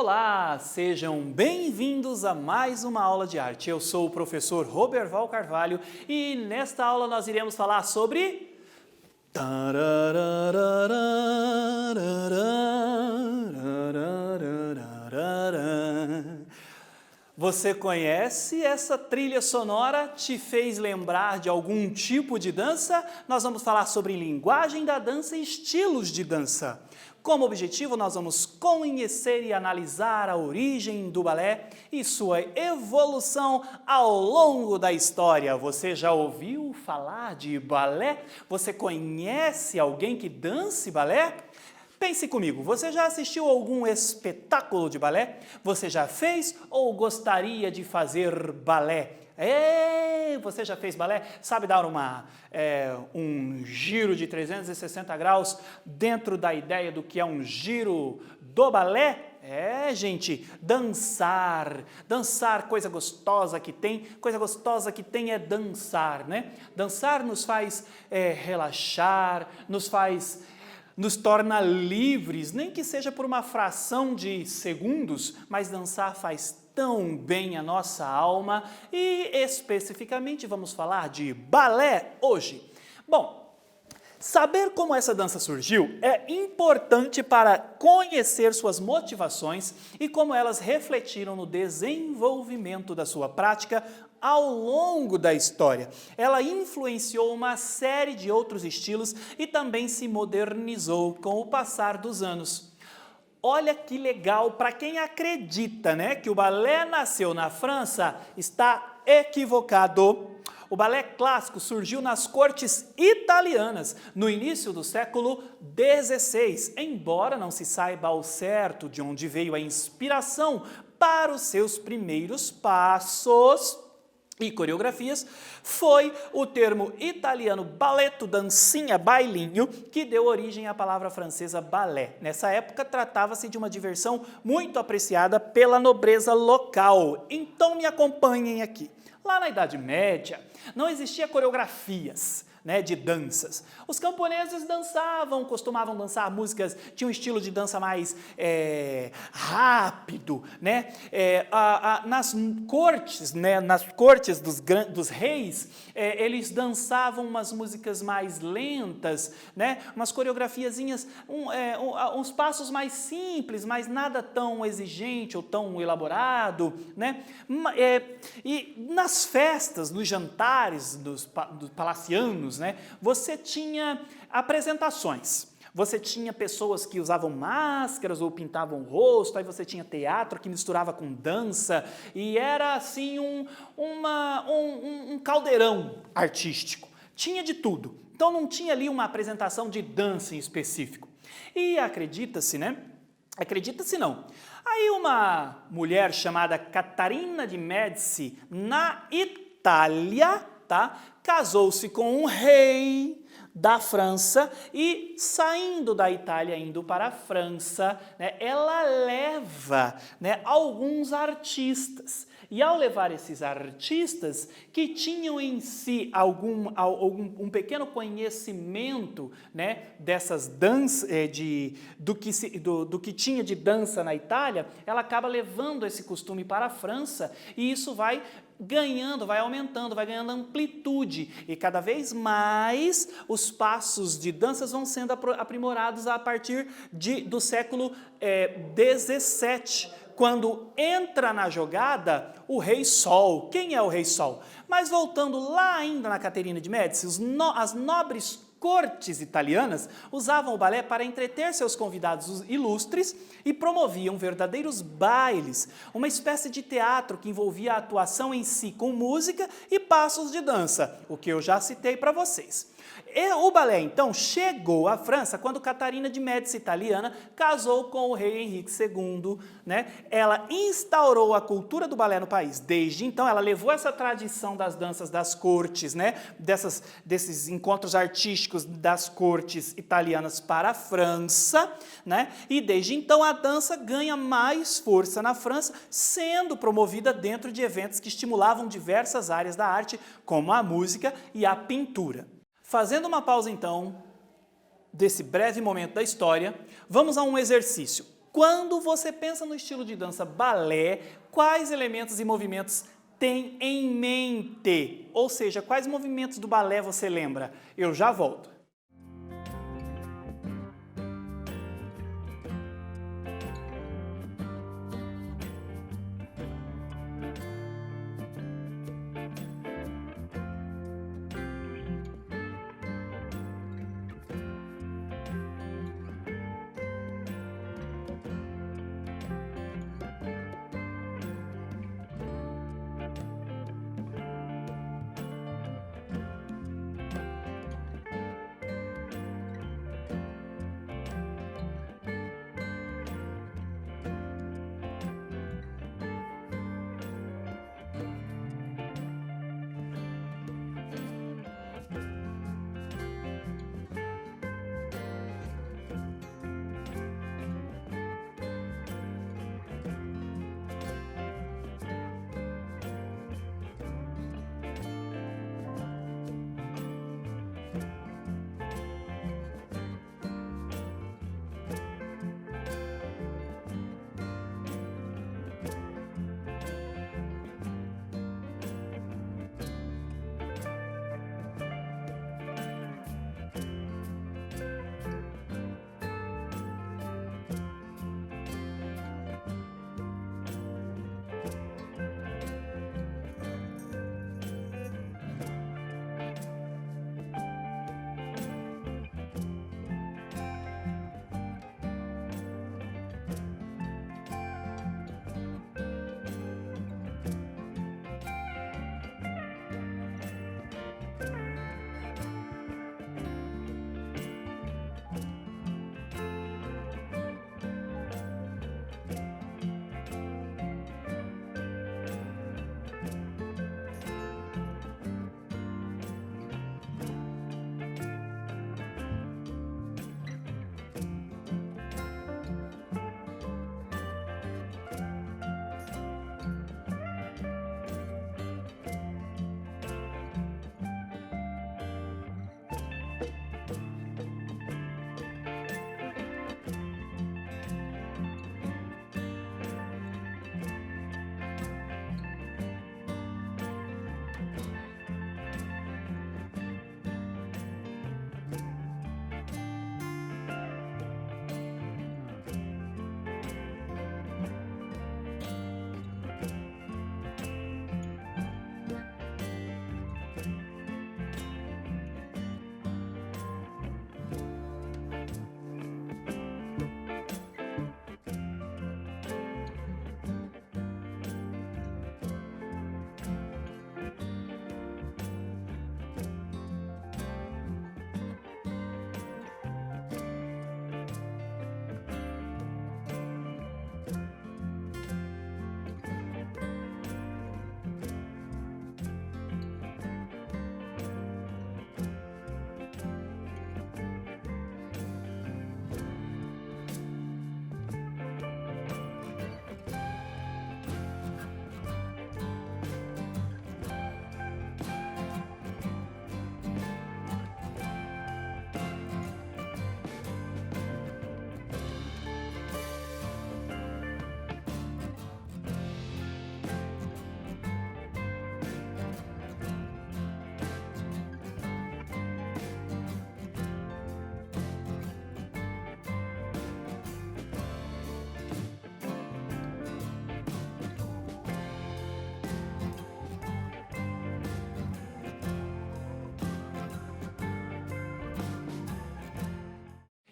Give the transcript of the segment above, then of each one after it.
Olá, sejam bem-vindos a mais uma aula de arte. Eu sou o professor Roberval Carvalho e nesta aula nós iremos falar sobre... Você conhece essa trilha sonora? Te fez lembrar de algum tipo de dança? Nós vamos falar sobre linguagem da dança e estilos de dança. Como objetivo, nós vamos conhecer e analisar a origem do balé e sua evolução ao longo da história. Você já ouviu falar de balé? Você conhece alguém que dance balé? Pense comigo, você já assistiu a algum espetáculo de balé? Você já fez ou gostaria de fazer balé? Você já fez balé? Sabe dar um giro de 360 graus dentro da ideia do que é um giro do balé? Gente, dançar, coisa gostosa que tem é dançar, né? Dançar nos faz relaxar, nos torna livres, nem que seja por uma fração de segundos, mas dançar faz tão bem a nossa alma e especificamente vamos falar de balé hoje. Bom, saber como essa dança surgiu é importante para conhecer suas motivações e como elas refletiram no desenvolvimento da sua prática ao longo da história. Ela influenciou uma série de outros estilos e também se modernizou com o passar dos anos. Olha que legal, para quem acredita, né, que o balé nasceu na França, está equivocado. O balé clássico surgiu nas cortes italianas, no início do século XVI, embora não se saiba ao certo de onde veio a inspiração para os seus primeiros passos e coreografias, foi o termo italiano balletto, dancinha, bailinho, que deu origem à palavra francesa balé. Nessa época, tratava-se de uma diversão muito apreciada pela nobreza local. Então, me acompanhem aqui. Lá na Idade Média, não existia coreografias, né, de danças. Os camponeses dançavam, costumavam dançar músicas, tinham um estilo de dança mais rápido, né? Nas cortes dos reis, eles dançavam umas músicas mais lentas, né? Umas coreografiazinhas, uns passos mais simples, mas nada tão exigente ou tão elaborado, né? E nas festas, nos jantares dos palacianos, né, você tinha apresentações. Você tinha pessoas que usavam máscaras ou pintavam o rosto, aí você tinha teatro que misturava com dança, e era assim um caldeirão artístico. Tinha de tudo. Então não tinha ali uma apresentação de dança em específico. E acredita-se, né? Acredita-se não. Aí uma mulher chamada Catarina de Médici, na Itália, tá? Casou-se com um rei da França e, saindo da Itália, indo para a França, né, ela leva, né, alguns artistas. E ao levar esses artistas que tinham em si um pequeno conhecimento, né, dessas danças, do que tinha de dança na Itália, ela acaba levando esse costume para a França e isso vai ganhando, vai aumentando, vai ganhando amplitude e cada vez mais os passos de danças vão sendo aprimorados a partir do século XVII, quando entra na jogada o Rei Sol. Quem é o Rei Sol? Mas voltando lá ainda na Catarina de Médici, as nobres cortes italianas usavam o balé para entreter seus convidados ilustres e promoviam verdadeiros bailes, uma espécie de teatro que envolvia a atuação em si com música e passos de dança, o que eu já citei para vocês. O balé, então, chegou à França quando Catarina de Médici, italiana, casou com o rei Henrique II, né? Ela instaurou a cultura do balé no país. Desde então, ela levou essa tradição das danças das cortes, né? Desses encontros artísticos das cortes italianas para a França, né? E desde então, a dança ganha mais força na França, sendo promovida dentro de eventos que estimulavam diversas áreas da arte, como a música e a pintura. Fazendo uma pausa, então, desse breve momento da história, vamos a um exercício. Quando você pensa no estilo de dança balé, quais elementos e movimentos tem em mente? Ou seja, quais movimentos do balé você lembra? Eu já volto.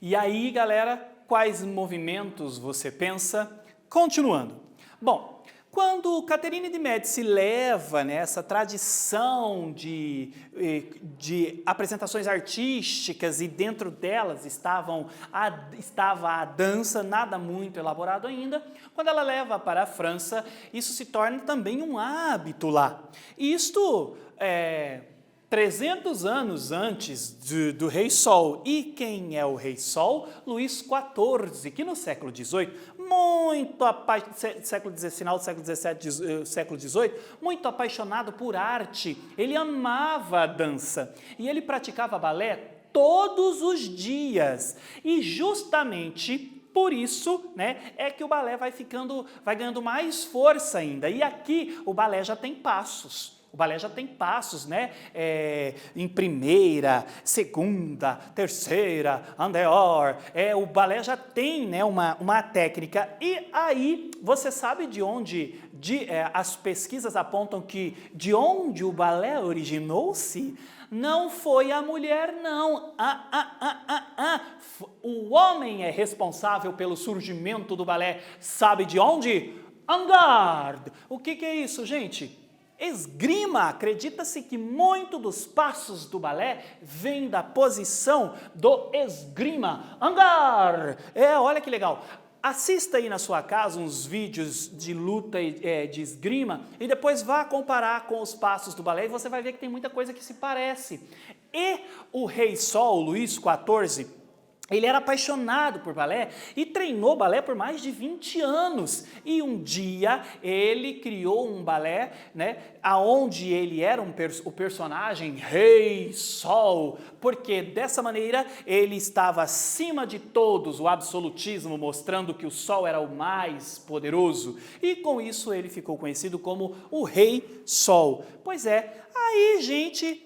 E aí, galera, quais movimentos você pensa? Continuando. Bom, quando Caterine de Médici leva, né, essa tradição de apresentações artísticas e dentro delas estava a dança, nada muito elaborado ainda, quando ela leva para a França, isso se torna também um hábito lá. Isto 300 anos antes do Rei Sol. E quem é o Rei Sol? Luís XIV, que no século XVIII, final do século XVII, século XVIII, muito apaixonado por arte, ele amava a dança e ele praticava balé todos os dias. E justamente Por isso, né, é que o balé vai ganhando mais força ainda. E aqui o balé já tem passos. O balé já tem passos, né? Em primeira, segunda, terceira, andeor. O balé já tem, né, uma técnica. E aí, você sabe de onde as pesquisas apontam que de onde o balé originou-se? Não foi a mulher, não. O homem é responsável pelo surgimento do balé. Sabe de onde? En-garde. O que é isso, gente? Esgrima. Acredita-se que muito dos passos do balé vem da posição do esgrima. En-garde. Olha que legal. Assista aí na sua casa uns vídeos de luta de esgrima e depois vá comparar com os passos do balé e você vai ver que tem muita coisa que se parece. E o rei Sol, Luís XIV, ele era apaixonado por balé e treinou balé por mais de 20 anos. E um dia ele criou um balé, né, aonde ele era o personagem Rei Sol, porque dessa maneira ele estava acima de todos, o absolutismo, mostrando que o Sol era o mais poderoso. E com isso ele ficou conhecido como o Rei Sol. Pois é, aí, gente,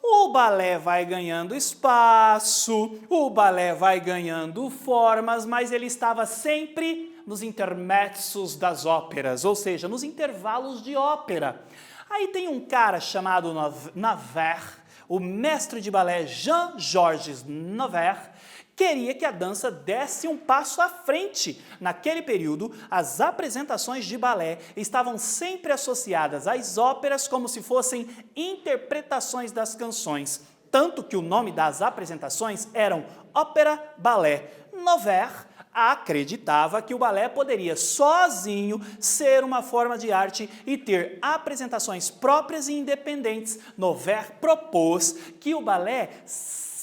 o balé vai ganhando espaço, o balé vai ganhando formas, mas ele estava sempre nos intermezsos das óperas, ou seja, nos intervalos de ópera. Aí tem um cara chamado Navarre, o mestre de balé Jean-Georges Navarre, queria que a dança desse um passo à frente. Naquele período, as apresentações de balé estavam sempre associadas às óperas como se fossem interpretações das canções, tanto que o nome das apresentações eram ópera-balé. Navarre acreditava que o balé poderia sozinho ser uma forma de arte e ter apresentações próprias e independentes. Navarre propôs que o balé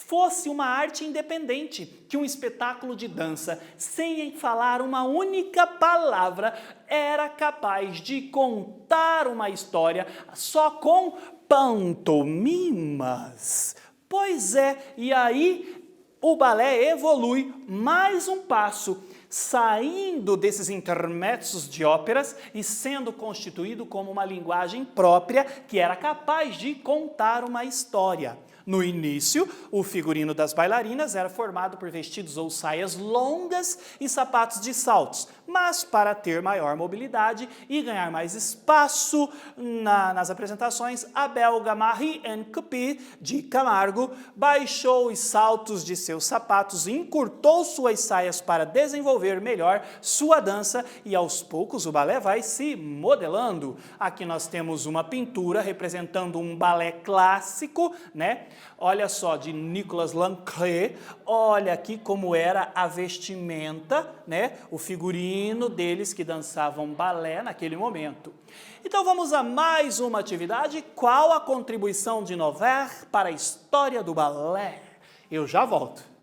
fosse uma arte independente, que um espetáculo de dança, sem falar uma única palavra, era capaz de contar uma história só com pantomimas. Pois é, e aí o balé evolui mais um passo, saindo desses intermezsos de óperas e sendo constituído como uma linguagem própria que era capaz de contar uma história. No início, o figurino das bailarinas era formado por vestidos ou saias longas e sapatos de saltos, mas para ter maior mobilidade e ganhar mais espaço nas apresentações, a belga Marie-Anne Coppée de Camargo baixou os saltos de seus sapatos e encurtou suas saias para desenvolver melhor sua dança e aos poucos o balé vai se modelando. Aqui nós temos uma pintura representando um balé clássico, né? Olha só, de Nicolas Lancret, olha aqui como era a vestimenta, né? O figurino deles que dançavam balé naquele momento. Então vamos a mais uma atividade. Qual a contribuição de Navarre para a história do balé? Eu já volto.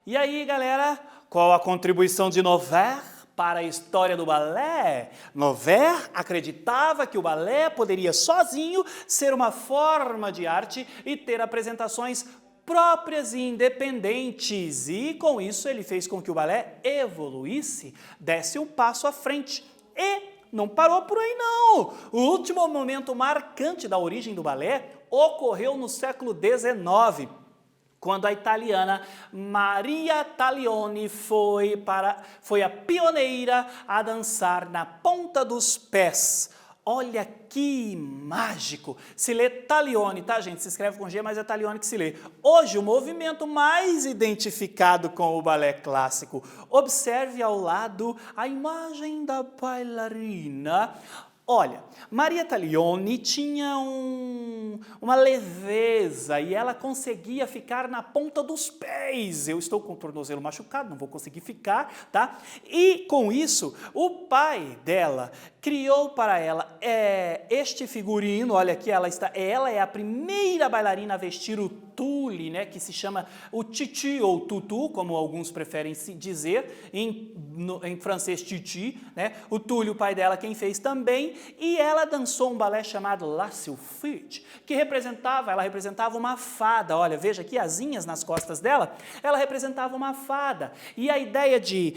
E aí, galera, qual a contribuição de Noverre para a história do balé? Noverre acreditava que o balé poderia sozinho ser uma forma de arte e ter apresentações próprias e independentes. E com isso ele fez com que o balé evoluísse, desse um passo à frente. E não parou por aí não. O último momento marcante da origem do balé ocorreu no século XIX, quando a italiana Maria Taglioni foi a pioneira a dançar na ponta dos pés. Olha que mágico! Se lê Taglioni, tá, gente? Se escreve com G, mas é Taglioni que se lê. Hoje, o movimento mais identificado com o balé clássico. Observe ao lado a imagem da bailarina. Olha, Maria Taglioni tinha uma leveza e ela conseguia ficar na ponta dos pés. Eu estou com o tornozelo machucado, não vou conseguir ficar, tá? E com isso, o pai dela criou para ela este figurino. Olha aqui, ela é a primeira bailarina a vestir o tule, né, que se chama o titi ou tutu, como alguns preferem se dizer, em francês titi, né? O tule, o pai dela quem fez também, e ela dançou um balé chamado La Sylphide, que ela representava uma fada. Olha, veja aqui asinhas nas costas dela, ela representava uma fada, e a ideia de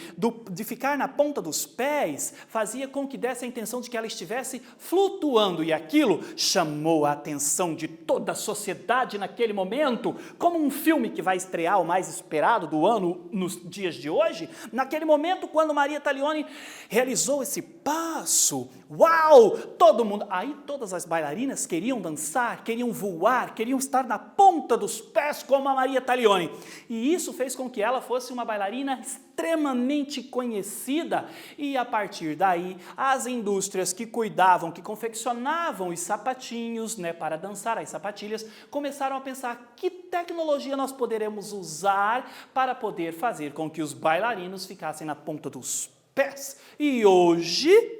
ficar na ponta dos pés fazia com que desse a intenção de que ela estivesse flutuando, e aquilo chamou a atenção de toda a sociedade naquele momento, como um filme que vai estrear, o mais esperado do ano nos dias de hoje. Naquele momento, quando Maria Taglioni realizou esse passo, uau, todo mundo, aí todas as bailarinas queriam dançar, queriam voar, queriam estar na ponta dos pés como a Maria Taglioni, e isso fez com que ela fosse uma bailarina extremamente conhecida, e a partir daí, as indústrias que cuidavam, que confeccionavam os sapatinhos, né, para dançar, as sapatilhas, começaram a pensar que tecnologia nós poderemos usar para poder fazer com que os bailarinos ficassem na ponta dos pés. E hoje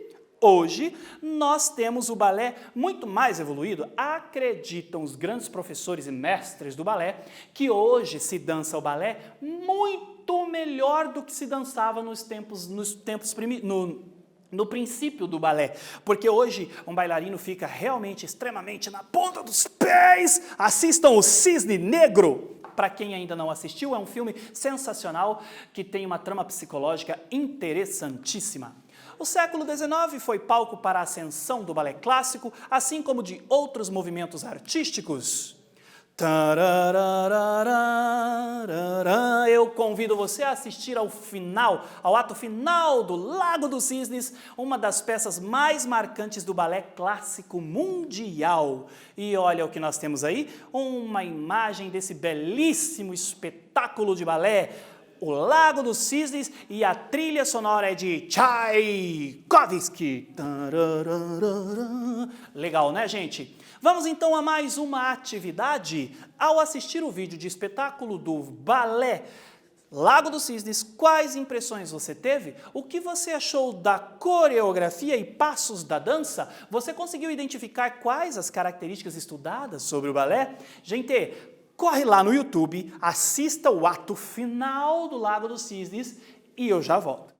nós temos o balé muito mais evoluído. Acreditam os grandes professores e mestres do balé que hoje se dança o balé muito melhor do que se dançava no princípio do balé, porque hoje um bailarino fica realmente extremamente na ponta dos pés. Assistam o Cisne Negro. Para quem ainda não assistiu, é um filme sensacional que tem uma trama psicológica interessantíssima. O século XIX foi palco para a ascensão do balé clássico, assim como de outros movimentos artísticos. Eu convido você a assistir ao ato final do Lago dos Cisnes, uma das peças mais marcantes do balé clássico mundial. E olha o que nós temos aí, uma imagem desse belíssimo espetáculo de balé, o Lago dos Cisnes, e a trilha sonora é de Tchaikovsky. Legal, né, gente? Vamos então a mais uma atividade. Ao assistir o vídeo de espetáculo do balé Lago dos Cisnes, quais impressões você teve? O que você achou da coreografia e passos da dança? Você conseguiu identificar quais as características estudadas sobre o balé? Gente, corre lá no YouTube, assista o ato final do Lago dos Cisnes e eu já volto.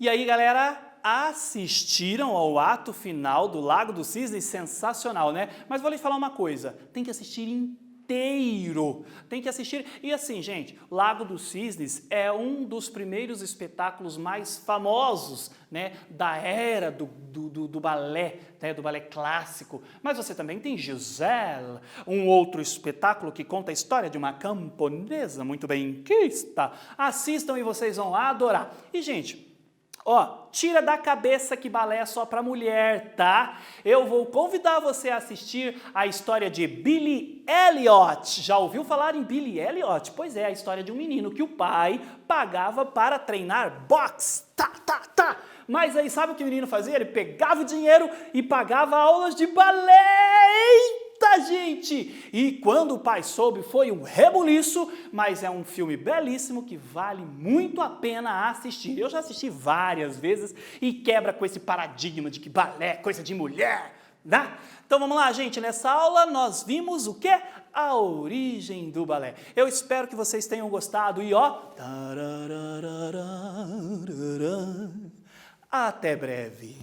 E aí, galera, assistiram ao ato final do Lago dos Cisnes? Sensacional, né? Mas vou lhe falar uma coisa, tem que assistir inteiro, tem que assistir. E assim, gente, Lago dos Cisnes é um dos primeiros espetáculos mais famosos, né, da era do balé, né, do balé clássico. Mas você também tem Giselle, um outro espetáculo que conta a história de uma camponesa muito benquista. Assistam e vocês vão adorar. E, gente, ó, tira da cabeça que balé é só para mulher, tá? Eu vou convidar você a assistir a história de Billy Elliot. Já ouviu falar em Billy Elliot? Pois é, a história de um menino que o pai pagava para treinar boxe. Mas aí sabe o que o menino fazia? Ele pegava o dinheiro e pagava aulas de balé. Eita, gente! E quando o pai soube, foi um rebuliço, mas é um filme belíssimo que vale muito a pena assistir. Eu já assisti várias vezes e quebra com esse paradigma de que balé é coisa de mulher, né? Então vamos lá, gente. Nessa aula nós vimos o quê? A origem do balé. Eu espero que vocês tenham gostado e ó... Até breve.